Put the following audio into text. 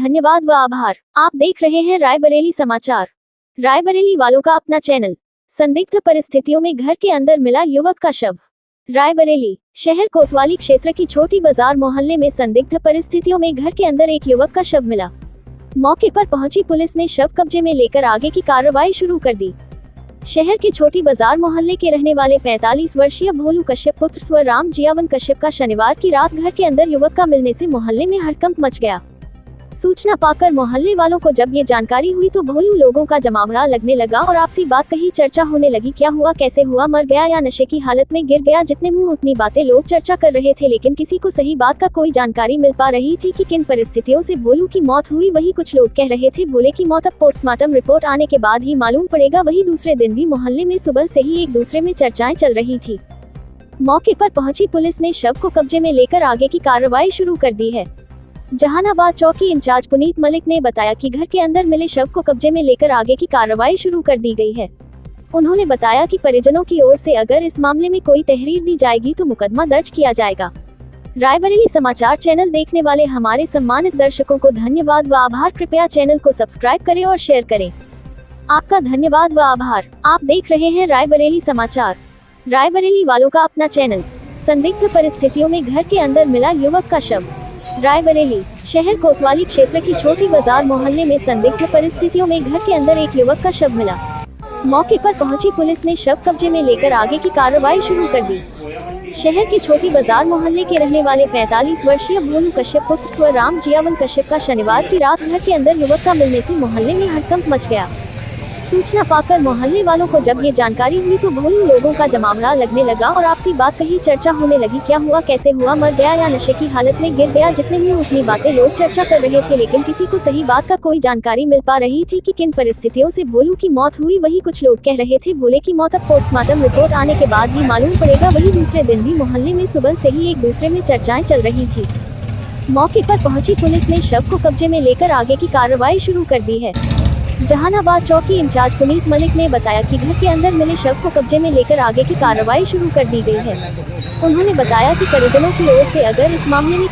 धन्यवाद व आभार। आप देख रहे हैं रायबरेली समाचार। रायबरेली वालों का अपना चैनल। संदिग्ध परिस्थितियों में घर के अंदर मिला युवक का शव। रायबरेली शहर कोतवाली क्षेत्र की छोटी बाजार मोहल्ले में संदिग्ध परिस्थितियों में घर के अंदर एक युवक का शव मिला। मौके पर पहुंची पुलिस ने शव कब्जे में लेकर आगे की कार्रवाई शुरू कर दी। शहर के छोटी बाजार मोहल्ले के रहने वाले 45 वर्षीय भोलू कश्यप पुत्र स्व राम जियावन कश्यप का शनिवार की रात घर के अंदर युवक का मिलने से मोहल्ले में हड़कंप मच गया। सूचना पाकर मोहल्ले वालों को जब ये जानकारी हुई तो भोलू लोगों का जमावड़ा लगने लगा और आपसी बात कही चर्चा होने लगी। क्या हुआ, कैसे हुआ, मर गया या नशे की हालत में गिर गया। जितने मुंह उतनी बातें लोग चर्चा कर रहे थे, लेकिन किसी को सही बात का कोई जानकारी मिल पा रही थी कि किन परिस्थितियों से भोलू की मौत हुई। वही कुछ लोग कह रहे थे भोले की मौत अब पोस्टमार्टम रिपोर्ट आने के बाद ही मालूम पड़ेगा। वही दूसरे दिन भी मोहल्ले में सुबह से ही एक दूसरे में चर्चाएं चल रही थी। मौके पर पहुंची पुलिस ने शव को कब्जे में लेकर आगे की कार्रवाई शुरू कर दी है। जहानाबाद चौकी इंचार्ज पुनीत मलिक ने बताया कि घर के अंदर मिले शव को कब्जे में लेकर आगे की कार्रवाई शुरू कर दी गई है। उन्होंने बताया कि परिजनों की ओर से अगर इस मामले में कोई तहरीर दी जाएगी तो मुकदमा दर्ज किया जाएगा। रायबरेली समाचार चैनल देखने वाले हमारे सम्मानित दर्शकों को धन्यवाद व आभार। कृपया चैनल को सब्सक्राइब करें और शेयर करें। आपका धन्यवाद व आभार। आप देख रहे हैं रायबरेली समाचार। रायबरेली वालों का अपना चैनल। संदिग्ध परिस्थितियों में घर के अंदर मिला युवक का शव। रायबरेली शहर कोतवाली क्षेत्र की छोटी बाजार मोहल्ले में संदिग्ध परिस्थितियों में घर के अंदर एक युवक का शव मिला। मौके पर पहुंची पुलिस ने शव कब्जे में लेकर आगे की कार्रवाई शुरू कर दी। शहर के छोटी बाजार मोहल्ले के रहने वाले 45 वर्षीय भोलू कश्यप पुत्र स्व राम जियावन कश्यप का शनिवार की रात घर के अंदर युवक का मिलने से मोहल्ले में हड़कंप मच गया। सूचना पाकर मोहल्ले वालों को जब ये जानकारी हुई तो भोलू लोगों का जमावड़ा लगने लगा और आपसी बात कही चर्चा होने लगी। क्या हुआ, कैसे हुआ, मर गया या नशे की हालत में गिर गया। जितने मुंह उतनी बातें लोग चर्चा कर रहे थे, लेकिन किसी को सही बात का कोई जानकारी मिल पा रही थी कि किन परिस्थितियों से भोलू की मौत हुई। वही कुछ लोग कह रहे थे भोले की मौत अब पोस्टमार्टम रिपोर्ट आने के बाद ही मालूम पड़ेगा। वही दूसरे दिन भी मोहल्ले में सुबह से ही एक दूसरे में चर्चाएं चल रही थी। मौके पर पहुंची पुलिस ने शव को कब्जे में लेकर आगे की कार्रवाई शुरू कर दी है। जहानाबाद चौकी इंचार्ज पुनीत मलिक ने बताया कि घर के अंदर मिले शव को कब्जे में लेकर आगे की कार्रवाई शुरू कर दी गई है। उन्होंने बताया कि परिजनों की ओर से अगर इस मामले में